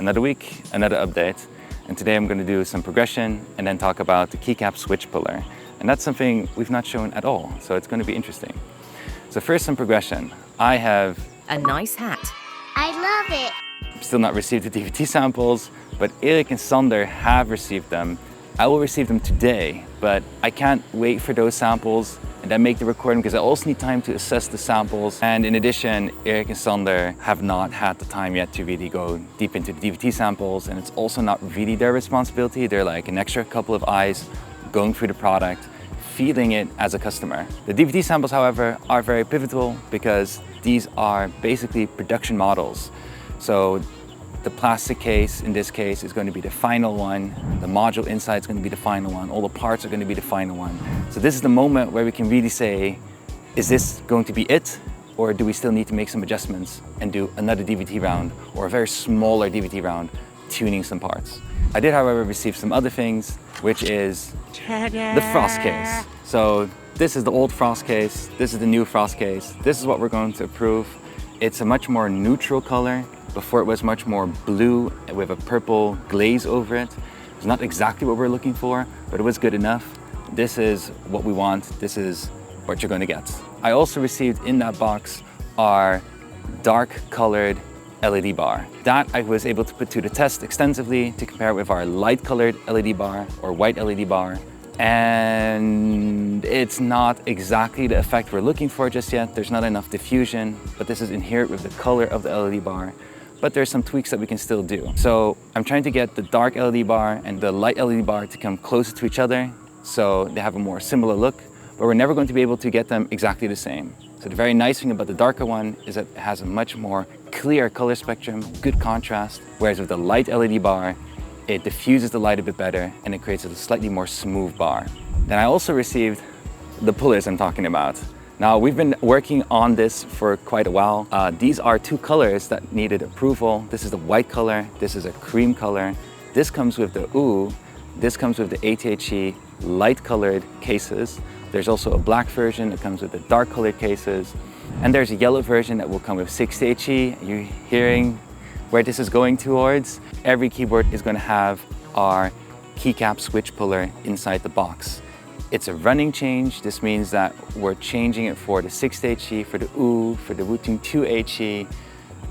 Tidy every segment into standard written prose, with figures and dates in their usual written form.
Another week, another update, and today I'm going to do some progression and then talk about the keycap switch puller. And that's something we've not shown at all, so it's going to be interesting. So first, some progression. I have a nice hat. I love it. Still not received the DVT samples, but Erik and Sander have received them. I will receive them today, but I can't wait for those samples and then make the recording because I also need time to assess the samples. And in addition, Erik and Sander have not had the time yet to really go deep into the DVT samples, and it's also not really their responsibility. They're like an extra couple of eyes going through the product, feeling it as a customer. The DVT samples, however, are very pivotal because these are basically production models. So the plastic case, in this case, is going to be the final one. The module inside is going to be the final one. All the parts are going to be the final one. So this is the moment where we can really say, is this going to be it? Or do we still need to make some adjustments and do another DVT round or a very smaller DVT round, tuning some parts? I did, however, receive some other things, which is the frost case. So this is the old frost case. This is the new frost case. This is what we're going to approve. It's a much more neutral color. Before it was much more blue with a purple glaze over it. It's not exactly what we're looking for, but it was good enough. This is what we want. This is what you're going to get. I also received in that box our dark colored LED bar. That I was able to put to the test extensively to compare it with our light colored LED bar or white LED bar. And it's not exactly the effect we're looking for just yet. There's not enough diffusion, but this is inherent with the color of the LED bar. But there's some tweaks that we can still do. So I'm trying to get the dark LED bar and the light LED bar to come closer to each other so they have a more similar look, but we're never going to be able to get them exactly the same. So the very nice thing about the darker one is that it has a much more clear color spectrum, good contrast, whereas with the light LED bar, it diffuses the light a bit better and it creates a slightly more smooth bar. Then I also received the pullers I'm talking about. Now, we've been working on this for quite a while. These are two colors that needed approval. This is the white color, this is a cream color. This comes with the OO, this comes with the 80HE light colored cases. There's also a black version that comes with the dark colored cases. And there's a yellow version that will come with 60HE. You're hearing where this is going towards? Every keyboard is going to have our keycap switch puller inside the box. It's a running change. This means that we're changing it for the 60HE, for the OO, for the Wooting 80HE.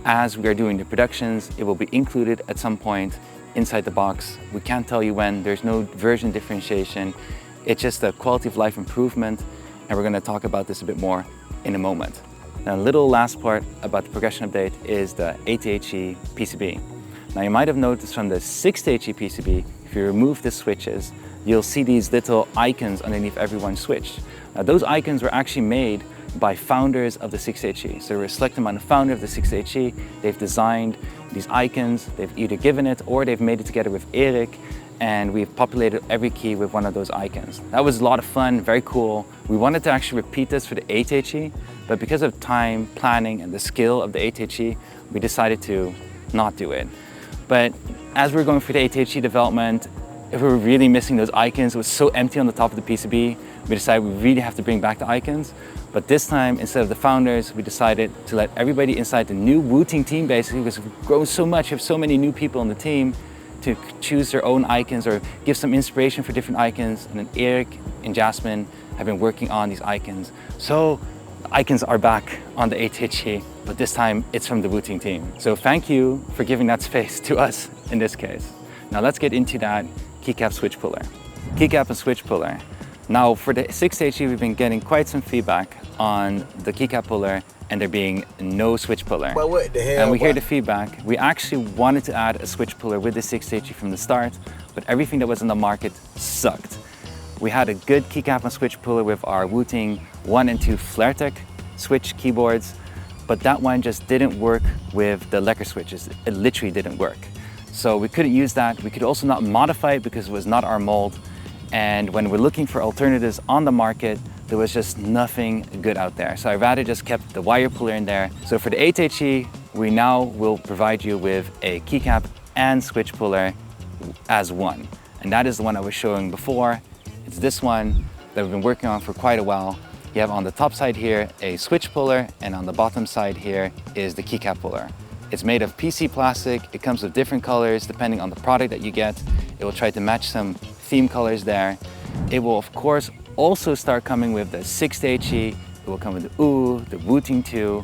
As we are doing the productions, it will be included at some point inside the box. We can't tell you when. There's no version differentiation. It's just a quality of life improvement, and we're going to talk about this a bit more in a moment. Now, a little last part about the progression update is the 80HE PCB. Now, you might have noticed from the 60HE PCB, if you remove the switches, you'll see these little icons underneath every one switch. Now, those icons were actually made by founders of the 60HE. So we're selecting on the founder of the 60HE. They've designed these icons. They've either given it or they've made it together with Erik, and we've populated every key with one of those icons. That was a lot of fun, very cool. We wanted to actually repeat this for the 8HE, but because of time, planning, and the skill of the 8HE, we decided to not do it. But as we were going through the 8HE development, if we were really missing those icons, it was so empty on the top of the PCB, we decided we really have to bring back the icons. But this time, instead of the founders, we decided to let everybody inside the new Wooting team, basically, because we've grown so much, we have so many new people on the team, to choose their own icons or give some inspiration for different icons. And then Erik and Jasmine have been working on these icons. So the icons are back on the 8HE, but this time it's from the Wooting team. So thank you for giving that space to us in this case. Now let's get into that keycap switch puller. Keycap and switch puller. Now for the 6HE, we've been getting quite some feedback on the keycap puller and there being no switch puller. Well, what the hell? And we hear the feedback. We actually wanted to add a switch puller with the 6HE from the start, but everything that was in the market sucked. We had a good keycap and switch puller with our Wooting 1 and 2 FlareTech switch keyboards, but that one just didn't work with the lacquer switches. It literally didn't work. So we couldn't use that. We could also not modify it because it was not our mold. And when we're looking for alternatives on the market, there was just nothing good out there. So I rather just kept the wire puller in there. So for the 8HE, we now will provide you with a keycap and switch puller as one. And that is the one I was showing before. It's this one that we've been working on for quite a while. You have on the top side here a switch puller, and on the bottom side here is the keycap puller. It's made of PC plastic. It comes with different colors depending on the product that you get. It will try to match some theme colors there. It will of course also start coming with the 60HE. It will come with the OO, the Wooting 2,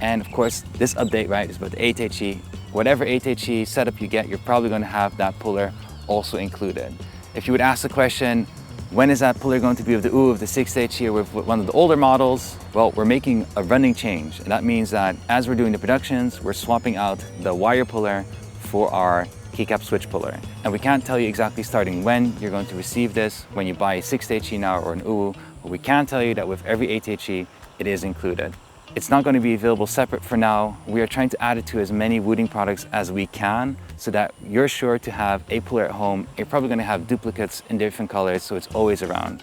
and of course this update, right, is about the 8HE. Whatever 8HE setup you get, you're probably going to have that puller also included. If you would ask the question, when is that puller going to be with the OO of the 60HE or with one of the older models? Well, we're making a running change, and that means that as we're doing the productions, we're swapping out the wire puller for our Keycap switch puller. And we can't tell you exactly starting when you're going to receive this, when you buy a 60HE now or an OO, but we can tell you that with every 8HE, it is included. It's not going to be available separate for now. We are trying to add it to as many Wooting products as we can so that you're sure to have a puller at home. You're probably going to have duplicates in different colors, so it's always around.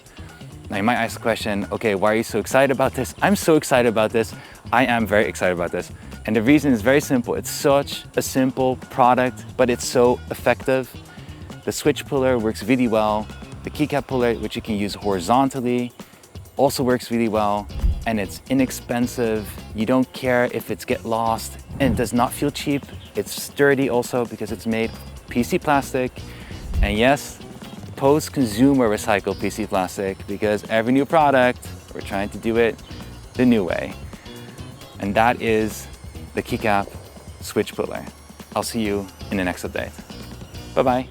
Now you might ask the question, okay, why are you so excited about this? I'm so excited about this. I am very excited about this. And the reason is very simple. It's such a simple product, but it's so effective. The switch puller works really well. The Keycap puller, which you can use horizontally, also works really well. And it's inexpensive. You don't care if it's get lost, and it does not feel cheap. It's sturdy also because it's made PC plastic. And yes, post-consumer recycled PC plastic, because every new product, we're trying to do it the new way. And that is the Keycap switch puller. I'll see you in the next update. Bye-bye.